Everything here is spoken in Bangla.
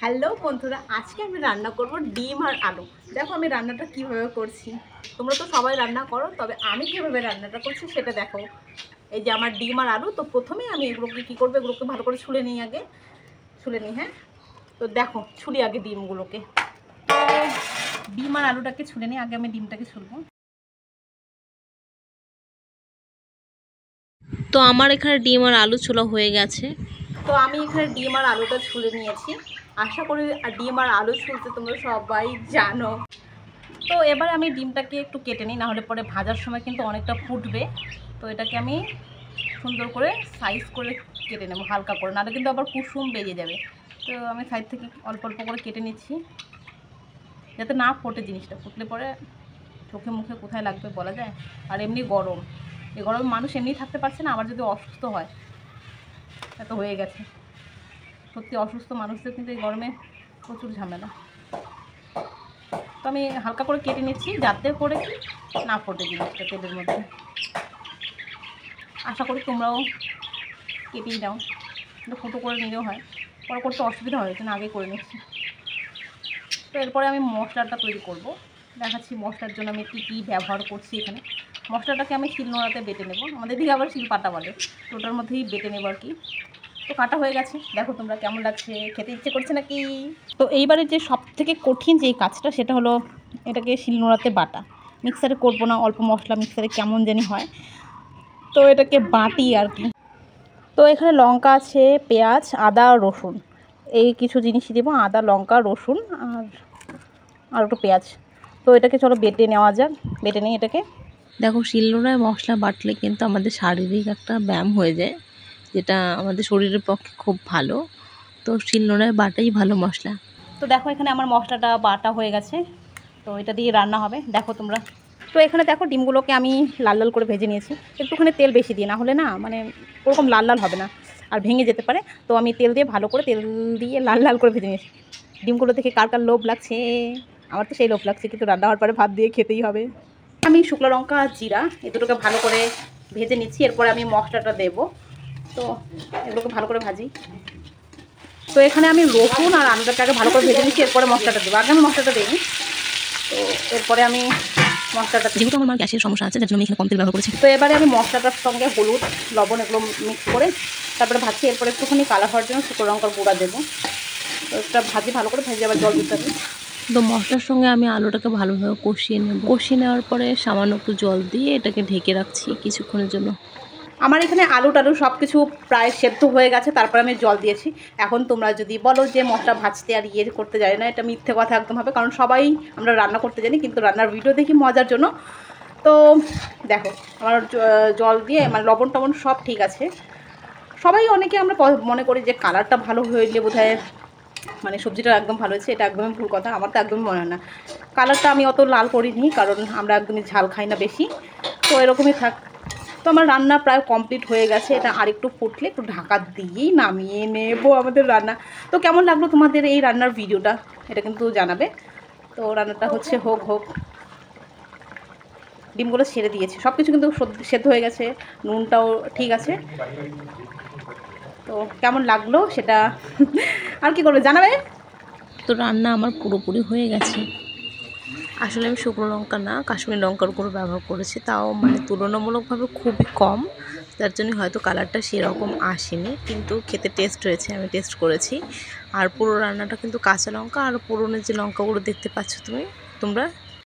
হ্যালো বন্ধুরা, আজকে আমি রান্না করব ডিম আর আলু। দেখো আমি রান্নাটা কিভাবে করছি। তোমরা তো সবাই রান্না করো, তবে আমি কিভাবে রান্নাটা করছি সেটা দেখো। এই যে আমার ডিম আর আলু, তো প্রথমে আমি এগুলোকে কী করবো, এগুলোকে ভালো করে ছুলে নিই আগে। ছুলে নিই, হ্যাঁ। তো দেখো ছুলি আগে ডিমগুলোকে। তো ডিম আর আলুটাকে ছুলে নিই আগে, আমি ডিমটাকে ছুলবো। তো আমার এখানে ডিম আর আলু ছোলা হয়ে গেছে। তো আমি এখানে ডিম আর আলুটা ছুলে নিয়েছি। আশা করি ডিম আর আলু ছুলতে তোমরা সবাই জানো। তো এবার আমি ডিমটাকে একটু কেটে নিই, নাহলে পরে ভাজার সময় কিন্তু অনেকটা ফুটবে। তো এটাকে আমি সুন্দর করে সাইজ করে কেটে নেবো, হালকা করে, নাহলে কিন্তু আবার কুসুম বেজে যাবে। তো আমি সাইড থেকে অল্প অল্প করে কেটে নিচ্ছি, যাতে না ফোটে জিনিসটা। ফুটলে পরে চোখে মুখে কোথায় লাগবে বলা যায়। আর এমনি গরম, এই গরমে মানুষ এমনি থাকতে পারছে না, আবার যদি অসুস্থ হয় এত হয়ে গেছে। সত্যি অসুস্থ মানুষদের কিন্তু এই গরমে প্রচুর ঝামেলা। তো আমি হালকা করে কেটে নিচ্ছি, যাতে করে না ফোটে জিনিসটা তেলের মধ্যে। আশা করি তোমরাও কেটেই দাও, কিন্তু ফুটো করে নিলেও হয়, পরে করতে অসুবিধা হয়, জন্য আগে করে নিচ্ছি। তো এরপরে আমি মশলাটা তৈরি করব, দেখাচ্ছি মশলার জন্য আমি কী ব্যবহার করছি এখানে। মশলাটাকে আমি শিলনোড়াতে বেটে নেব, আমাদের দিকে আবার শিলপাটা বলে, তো ওটার মধ্যেই বেটে নেব আর কি। তো কাটা হয়ে গেছে, দেখো তোমরা কেমন লাগছে, খেতে ইচ্ছে করছে নাকি। তো এইবারে যে সবথেকে কঠিন যে কাজটা, সেটা হলো এটাকে শিলনোড়াতে বাটা। মিক্সারে করবো না, অল্প মশলা মিক্সারে কেমন জানি হয়, তো এটাকে বাটি আর কি। তো এখানে লঙ্কা আছে, পেঁয়াজ, আদা, রসুন, এই কিছু জিনিসই দেবো, আদা, লঙ্কা, রসুন আর একটু পেঁয়াজ। তো এটাকে চলো বেটে নেওয়া যাক, বেটে নিই এটাকে। দেখো শিলনোড়ায় মশলা বাটলে কিন্তু আমাদের শারীরিক একটা ব্যায়াম হয়ে যায়, যেটা আমাদের শরীরের পক্ষে খুব ভালো। তো শিলনোড়ায় বাটাই ভালো মশলা। তো দেখো এখানে আমার মশলাটা বাটা হয়ে গেছে, তো এটা দিয়ে রান্না হবে, দেখো তোমরা। তো এখানে দেখো ডিমগুলোকে আমি লাল লাল করে ভেজে নিয়েছি, একটুখানি তেল বেশি দিয়ে, না হলে না মানে ওরকম লাল লাল হবে না আর ভেঙে যেতে পারে। তো আমি তেল দিয়ে ভালো করে, তেল দিয়ে লাল লাল করে ভেজে নিয়েছি। ডিমগুলো দেখে কার কার লোভ লাগছে, আমার তো সেই লোভ লাগছে, কিন্তু রান্না হওয়ার পরে ভাত দিয়ে খেতেই হবে। আমি শুকনো লঙ্কা আর জিরা এই দুটোকে ভালো করে ভেজে নিচ্ছি, এরপরে আমি মশলাটা দেবো। তো এগুলোকে ভালো করে ভাজি। তো এখানে আমি রসুন আর আলুটাকে ভালো করে ভেজে নিচ্ছি, এরপরে মশলাটা দেবো। আগে আমি মশলাটা দিই, তো এরপরে আমি মশলাটা, যেহেতু আমার গ্যাসের সমস্যা আছে, যার জন্য আমি এখানে কম তেল ব্যবহার করেছি। তো এবারে আমি মশলাটার সঙ্গে হলুদ, লবণ এগুলো মিক্স করে তারপরে ভাজি। এরপরে একটুখানি কালার হওয়ার জন্য শুকনো লঙ্কার গুঁড়া দেবো। তো এটা ভাজি, ভালো করে ভেজে আবার জল দিতে হবে। তো মশলার সঙ্গে আমি আলুটাকে ভালোভাবে কষিয়ে নেব। কষিয়ে নেওয়ার পরে সামান্য একটু জল দিয়ে এটাকে ঢেকে রাখছি কিছুক্ষণের জন্য। আমার এখানে আলু টালু সব কিছু প্রায় সেদ্ধ হয়ে গেছে, তারপরে আমি জল দিয়েছি। এখন তোমরা যদি বলো যে মশলা ভাজতে আর ইয়ে করতে জানি না, এটা মিথ্যে কথা একদম হবে, কারণ সবাই আমরা রান্না করতে জানি, কিন্তু রান্নার ভিডিও দেখি মজার জন্য। তো দেখো আমার জল দিয়ে মানে লবণ টবণ সব ঠিক আছে। সবাই অনেকে আমরা মনে করি যে কালারটা ভালো হইলে বোধহয় মানে সবজিটা একদম ভালো হয়েছে, এটা একদমই ভুল কথা। আমার তো একদমই মনে হয় না। কালারটা আমি অত লাল করিনি, কারণ আমরা একদমই ঝাল খাই না বেশি, তো এরকমই থাক। তো আমার রান্না প্রায় কমপ্লিট হয়ে গেছে, এটা আরেকটু ফুটলে একটু ঢাকা দিয়েই নামিয়ে নেব আমাদের রান্না। তো কেমন লাগলো তোমাদের এই রান্নার ভিডিওটা, এটা কিন্তু জানাবে। তো রান্নাটা হচ্ছে হোক। ডিমগুলো ছেড়ে দিয়েছে, সব কিছু কিন্তু সেদ্ধ হয়ে গেছে, নুনটাও ঠিক আছে। তো কেমন লাগলো সেটা আর কি করবে জানাবে। তো রান্না আমার পুরোপুরি হয়ে গেছে। আসলে আমি শুকনো লঙ্কা না, কাশ্মীরি লঙ্কার গুঁড়ো ব্যবহার করেছি, তাও মানে তুলনামূলকভাবে খুবই কম, যার জন্য হয়তো কালারটা সেরকম আসেনি, কিন্তু খেতে টেস্ট হয়েছে, আমি টেস্ট করেছি। আর পুরো রান্নাটা কিন্তু কাঁচা লঙ্কা আর পুরনো যে লঙ্কাগুলো দেখতে পাচ্ছ তোমরা,